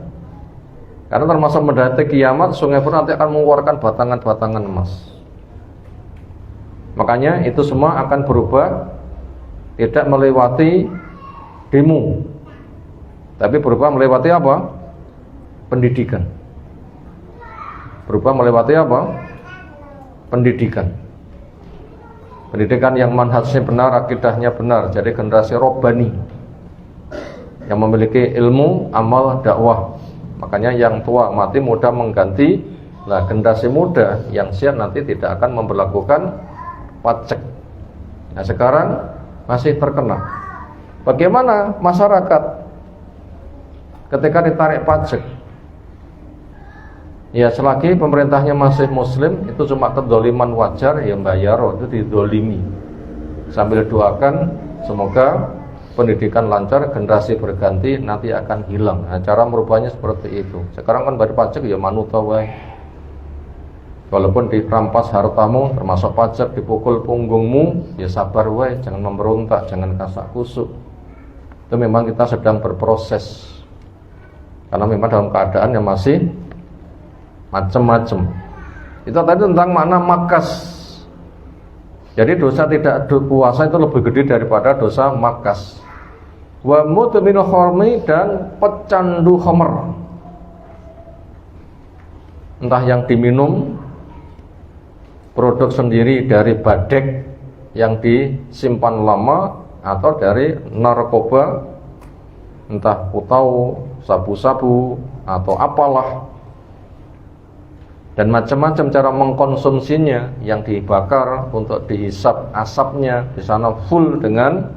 Karena termasuk mendekati kiamat, sungai pun nanti akan mengeluarkan batangan-batangan emas. Makanya itu semua akan berubah, tidak melewati demo, tapi berubah melewati apa? Pendidikan. Berubah melewati apa? Pendidikan. Pendidikan yang manhajnya benar, akidahnya benar. Jadi generasi robbani yang memiliki ilmu, amal, dakwah. Makanya yang tua mati, muda mengganti. Nah, generasi muda yang siap nanti tidak akan memberlakukan pajak. Nah, sekarang masih terkena. Bagaimana masyarakat ketika ditarik pajak? Ya, selagi pemerintahnya masih muslim, itu cuma kedoliman wajar, ya bayar, itu didolimi. Sambil doakan semoga pendidikan lancar, generasi berganti, nanti akan hilang. Nah, cara merubahnya seperti itu. Sekarang kan bayar pajak ya manut wae. Walaupun dirampas hartamu, termasuk pajak, dipukul punggungmu, ya sabar wae, jangan memberontak, jangan kasak kusuk. Itu memang kita sedang berproses. Karena memang dalam keadaan yang masih macam-macam. Itu tadi tentang makna makas. Jadi dosa tidak puasa itu lebih gede daripada dosa makas. Wa mudminu khamri, dan pecandu khamr. Entah yang diminum, produk sendiri dari badek yang disimpan lama, atau dari narkoba, entah putau, sabu-sabu, atau apalah. Dan macam-macam cara mengkonsumsinya, yang dibakar untuk dihisap asapnya, di sana full dengan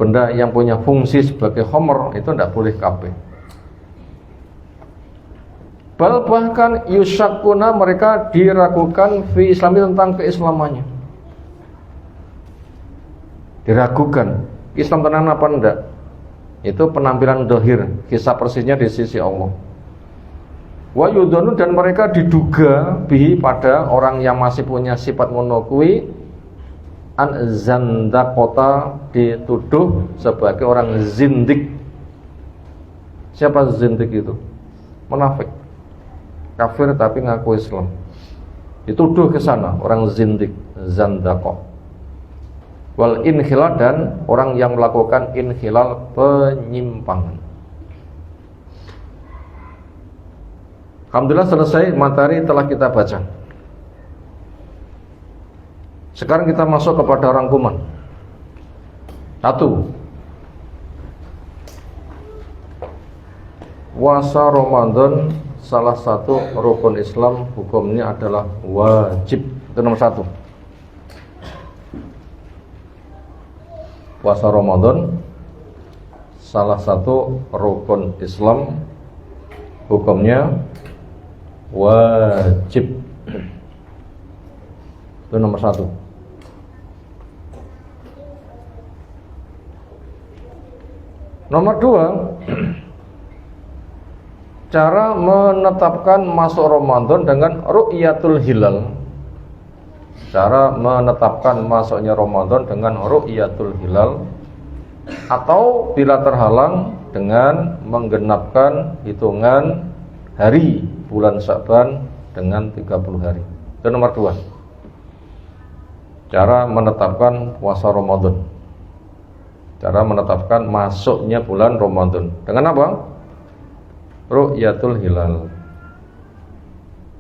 benda yang punya fungsi sebagai khamr, itu tidak boleh kabeh. Bahkan yusyakuna, mereka diragukan fi islami, tentang keislamannya. Diragukan Islam tenan apa enggak. Itu penampilan dohir, kisah persisnya di sisi Allah. Wa yudhanu, dan mereka diduga bihi, pada orang yang masih punya sifat ngono kuwi, an zandaqota, dituduh sebagai orang zindik. Siapa zindik itu? Munafik, kafir tapi ngaku Islam. Dituduh ke sana orang zindik, zandaqah. Wal inhilal, dan orang yang melakukan inhilal, penyimpangan. Alhamdulillah selesai materi telah kita baca. Sekarang kita masuk kepada rangkuman. 1. Puasa Ramadan salah satu rukun Islam, hukumnya adalah wajib. Itu nomor 1. Puasa Ramadan salah satu rukun Islam, hukumnya wajib. Itu nomor 1. Nomor 2, cara menetapkan masuk Ramadan dengan ru'yatul hilal. Cara menetapkan masuknya Ramadan dengan ru'yatul hilal, atau bila terhalang dengan menggenapkan hitungan hari bulan Sya'ban dengan 30 hari. Itu nomor 2. Cara menetapkan puasa Ramadan. Cara menetapkan masuknya bulan Ramadan. Dengan apa? Ru'yatul hilal.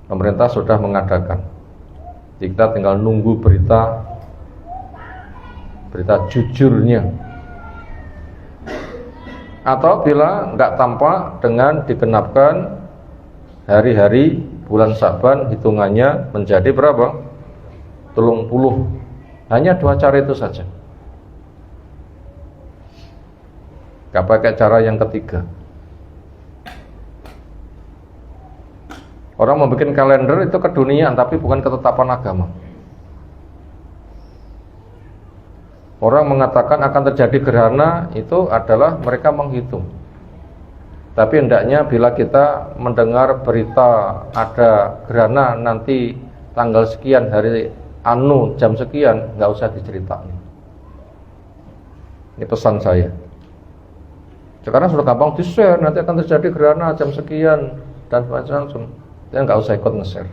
Pemerintah sudah mengadakan. Kita tinggal nunggu berita jujurnya. Atau bila nggak tampak dengan digenapkan hari-hari bulan Sa'ban, hitungannya menjadi berapa? 30. Hanya 2 cara itu saja. Gak pakai cara yang ketiga. Orang membuat kalender itu keduniaan, tapi bukan ketetapan agama. Orang mengatakan akan terjadi gerhana, itu adalah mereka menghitung. Tapi hendaknya bila kita mendengar berita ada gerhana nanti tanggal sekian, hari jam sekian, nggak usah diceritain. Ini pesan saya. Sekarang sudah gampang di-share, nanti akan terjadi gerhana jam sekian dan macam-macam. Kita nggak usah ikut nge-share.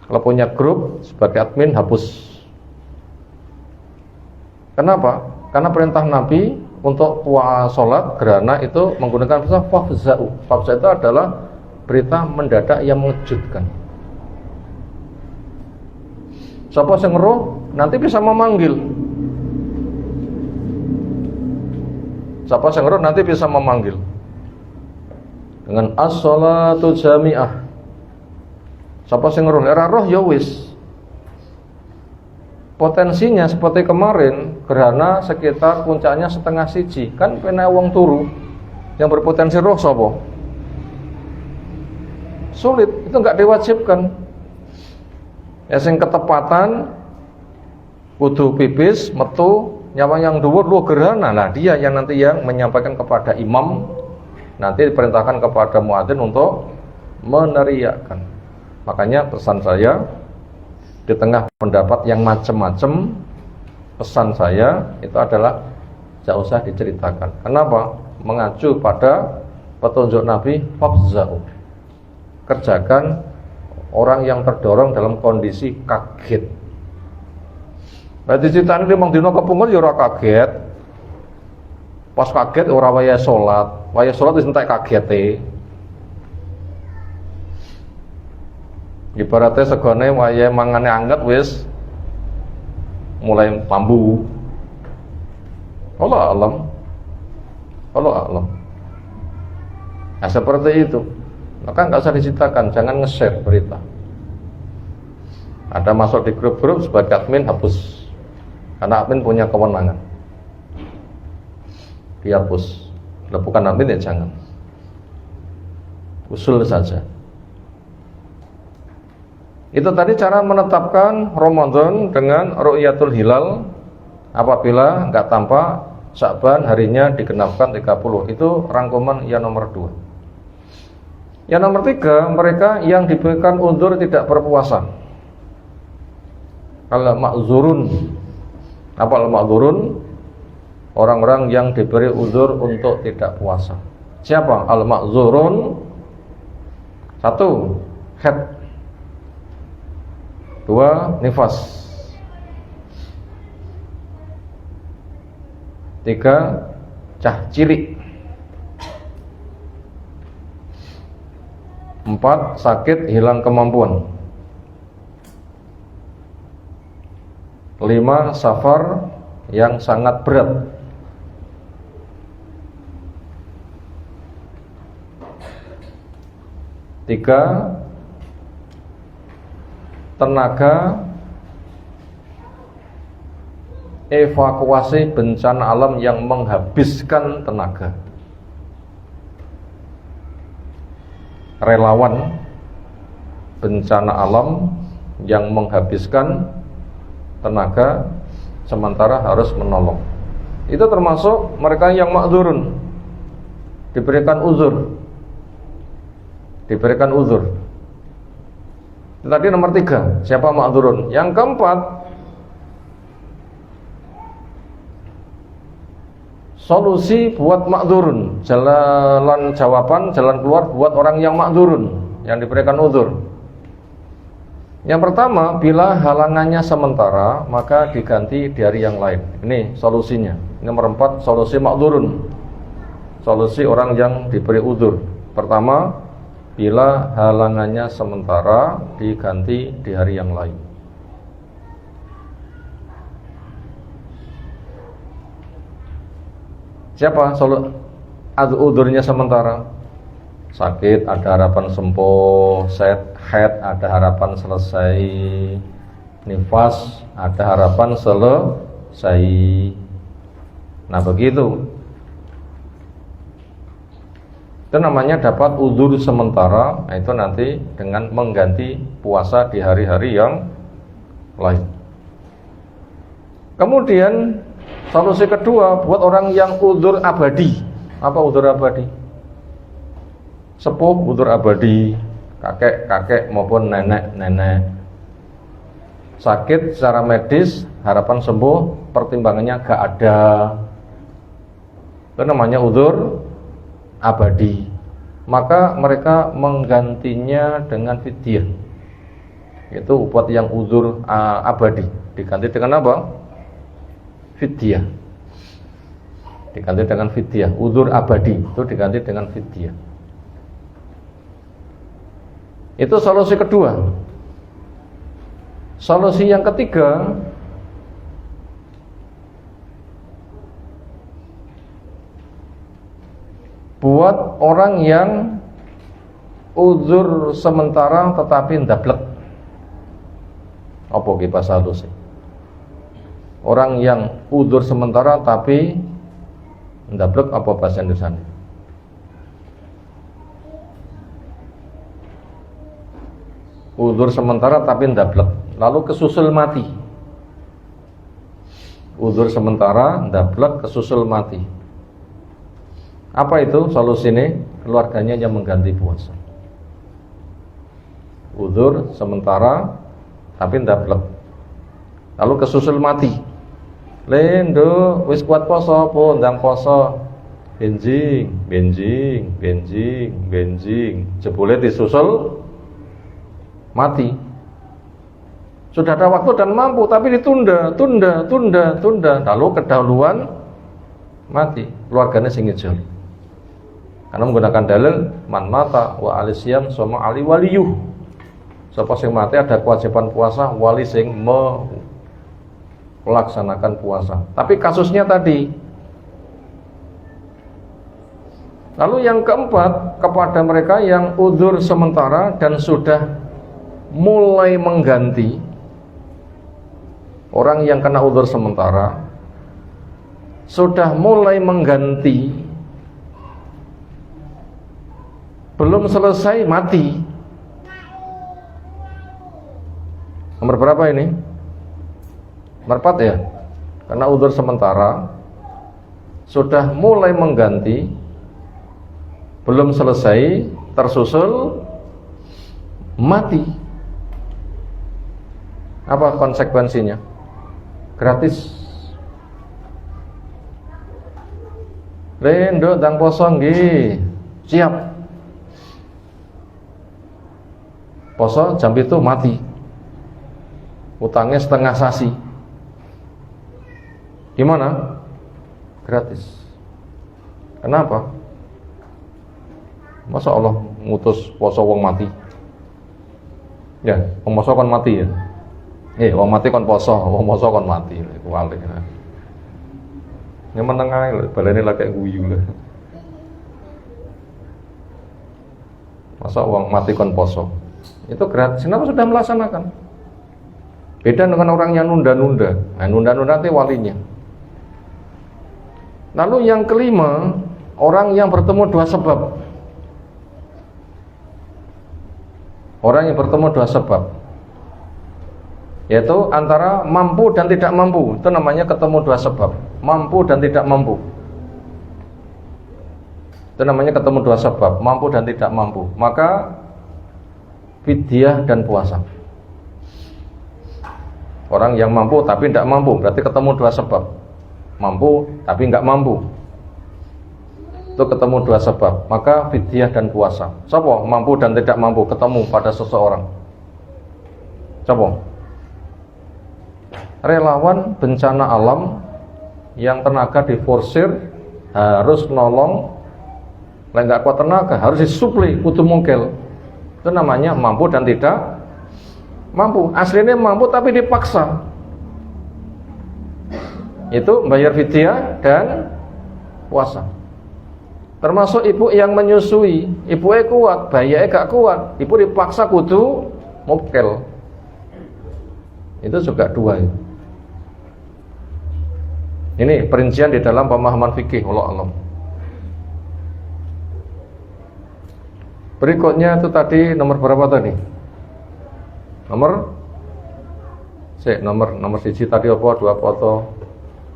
Kalau punya grup sebagai admin, hapus. Kenapa? Karena perintah Nabi untuk sholat gerhana itu menggunakan bahasa fafza'u. Fafza' itu adalah berita mendadak yang mengejutkan. Siapa yang ngeruh nanti bisa memanggil. Siapa yang ngeruh nanti bisa memanggil dengan as-sholatu jami'ah. Siapa yang ngeruh era roh ya wis. Potensinya seperti kemarin gerhana sekitar puncaknya 1/2 kan pena wong turu yang berpotensi roh sapa? Sulit, itu enggak diwajibkan. Ya sing ketepatan kudu pipis metu nyawa yang dhuwur lu gerhana. Nah, dia yang nanti yang menyampaikan kepada imam, nanti diperintahkan kepada muadzin untuk meneriakkan. Makanya pesan saya di tengah pendapat yang macam-macam, pesan saya itu adalah jangan usah diceritakan. Kenapa? Mengacu pada petunjuk Nabi, fafza'u. Kerjakan orang yang terdorong dalam kondisi kaget. Berarti ceritanya memang dino kepungkur ya ora kaget. Pas kaget ora waya salat. Waya salat wis entek kagete. Ibaratnya segone waya mangane anget wis mulai pambu. Allah alam. Allah alam. Nah, seperti itu. Maka nggak usah diceritakan, jangan nge-share berita. Ada masuk di grup-grup sebagai admin, hapus. Karena admin punya kewenangan. Dihapus. Kalau bukan admin ya jangan. Usul saja. Itu tadi cara menetapkan Ramadan dengan ru'yatul hilal. Apabila nggak tampak Sa'ban harinya digenapkan 30. Itu rangkuman yang nomor 2. Yang nomor 3, mereka yang diberikan uzur tidak berpuasa. Al-ma'zurun. Apa al-ma'zurun? Orang-orang yang diberi uzur untuk tidak puasa. Siapa? Al-ma'zurun. 1, haid. 2, nifas. 3, cah cilik. 4, sakit hilang kemampuan. 5, safar yang sangat berat. 3, tenaga evakuasi bencana alam yang menghabiskan tenaga. Relawan bencana alam yang menghabiskan tenaga sementara harus menolong. Itu termasuk mereka yang ma'dzurun, diberikan uzur. Diberikan uzur. Tadi nomor 3, siapa ma'dzurun? Yang keempat, solusi buat ma'dzurun, jalan jawaban, jalan keluar buat orang yang ma'dzurun, yang diberikan uzur. Yang pertama, bila halangannya sementara, maka diganti di hari yang lain. Ini solusinya. Nomor 4, solusi ma'dzurun, solusi orang yang diberi uzur. Pertama, bila halangannya sementara, diganti di hari yang lain. Siapa udurnya sementara. Sakit ada harapan sembuh, head ada harapan selesai, nifas ada harapan selesai. Nah begitu. Itu namanya dapat udzur sementara. Nah, itu nanti dengan mengganti puasa di hari-hari yang lain. Kemudian solusi kedua buat orang yang udzur abadi. Apa udzur abadi? Sepuh udzur abadi, kakek maupun nenek. Sakit secara medis, harapan sembuh, pertimbangannya gak ada. Itu namanya udzur abadi. Maka mereka menggantinya dengan fidyah. Itu buat yang udzur abadi. Diganti dengan apa? Fidyah. Diganti dengan fidyah. Udzur abadi itu diganti dengan fidyah. Itu solusi kedua. Solusi yang ketiga, buat orang yang udzur sementara tetapi ndablek. Apa ki bahasa halus? Orang yang udzur sementara tapi ndablek apa bahasa Indonesia? Udzur sementara tapi ndablek, lalu kesusul mati. Udzur sementara, ndablek, kesusul mati. Apa itu solusinya? Keluarganya yang mengganti puasa. Udzur sementara tapi ndablek, lalu kesusul mati. Lendo wis kuat poso apa ndang poso? Benjing. Jebule disusul mati. Sudah ada waktu dan mampu tapi ditunda, lalu kedahuluan mati. Keluarganya sing ngejol. Karena menggunakan dalil man mata wa alisiyam sama ali waliyuh. Sapa sing mati ada kewajiban puasa, wali sing melaksanakan puasa. Tapi kasusnya tadi. Lalu yang keempat, kepada mereka yang udzur sementara dan sudah mulai mengganti. Orang yang kena udzur sementara sudah mulai mengganti, belum selesai mati. Nomor berapa ini? Nomor 4 ya. Kena udzur sementara sudah mulai mengganti, belum selesai, tersusul mati. Apa konsekuensinya? Gratis. Lendo dang poso nggih. Siap. Poso jam itu mati. Utangnya setengah sasi. Gimana? Gratis. Kenapa? Masa Allah ngutus poso wong mati? Ya, wong poso kon mati ya. Wong mati kon poso, wong poso kon mati. Iku wale. Yang meneng ae lho, balane lagi guyu lho. Masa wong mati kon poso? Itu gratis, kenapa sudah melaksanakan? Beda dengan orang yang nunda-nunda. Nah, nunda-nunda itu walinya. Lalu yang kelima, orang yang bertemu dua sebab. Orang yang bertemu dua sebab, yaitu antara mampu dan tidak mampu. Itu namanya ketemu dua sebab. Mampu dan tidak mampu. Itu namanya ketemu dua sebab. Mampu dan tidak mampu. Maka fidyah dan puasa. Orang yang mampu tapi tidak mampu, berarti ketemu dua sebab. Mampu tapi tidak mampu, itu ketemu dua sebab. Maka fidyah dan puasa. Siapa mampu dan tidak mampu ketemu pada seseorang? Siapa? Relawan bencana alam yang tenaga diforsir harus nolong, lek nggak kuat tenaga harus disuplai kudu mungkel. Itu namanya mampu dan tidak mampu. Aslinya mampu tapi dipaksa. Itu bayar fidyah dan puasa. Termasuk ibu yang menyusui, ibunya kuat, bayinya gak kuat, ibu dipaksa kudu mubkel. Itu juga dua ya. Ini perincian di dalam pemahaman fikih wallahu alam. Berikutnya itu tadi nomor berapa tadi? Nomor siji tadi apa? 2 foto.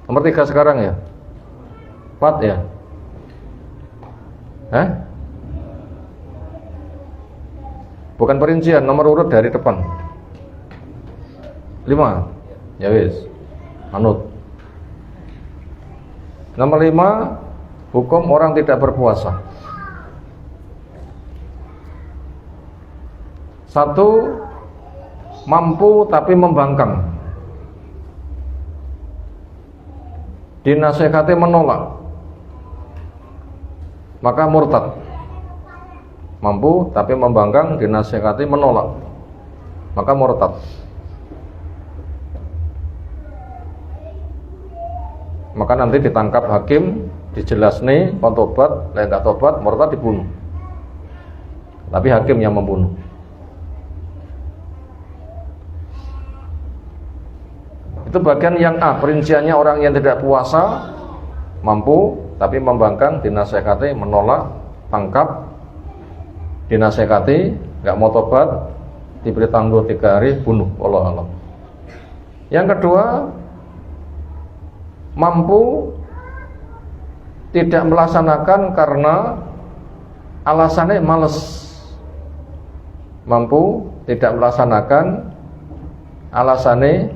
Nomor 3 sekarang ya? 4 ya? Bukan perincian, nomor urut dari depan. 5. Ya wis. Anut. Nomor 5, hukum orang tidak berpuasa. 1, mampu tapi membangkang. Dinasehati menolak, maka murtad. Mampu tapi membangkang, dinasehati menolak, maka murtad. Maka nanti ditangkap hakim, dijelas nih kon tobat, lek gak tobat murtad dibunuh. Tapi hakim yang membunuh. Itu bagian yang A, perinciannya orang yang tidak puasa, mampu tapi membangkang, dinasehati menolak, tangkap, dinasehati nggak mau tobat, diberi tangguh 3 hari, bunuh. Wallahu a'lam. Yang kedua, mampu tidak melaksanakan karena alasannya malas. Mampu tidak melaksanakan alasannya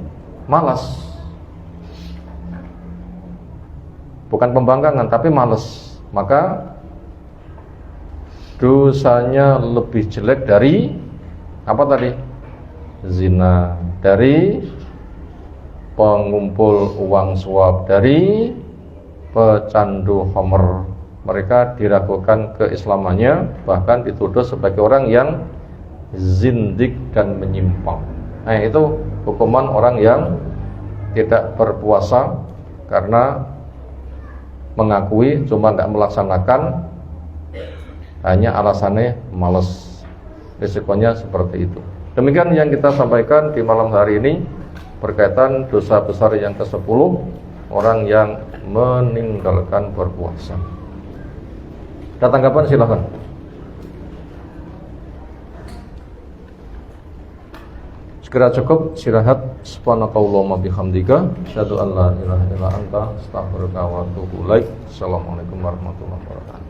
malas. Bukan pembangkangan tapi malas. Maka dosanya lebih jelek dari apa tadi? Zina, dari pengumpul uang suap, dari pecandu khamr. Mereka diragukan keislamannya, bahkan dituduh sebagai orang yang zindik dan menyimpang. Nah, itu hukuman orang yang tidak berpuasa karena mengakui cuma tidak melaksanakan, hanya alasannya malas. Risikonya seperti itu. Demikian yang kita sampaikan di malam hari ini berkaitan dosa besar yang ke-10, orang yang meninggalkan berpuasa. Ada tanggapan silakan. Segera cukup istirahat. Subhanakallahumma bihamdika asyhadu an la ilaha illa anta astaghfiruka wa atubu ilaik. Assalamualaikum warahmatullahi wabarakatuh.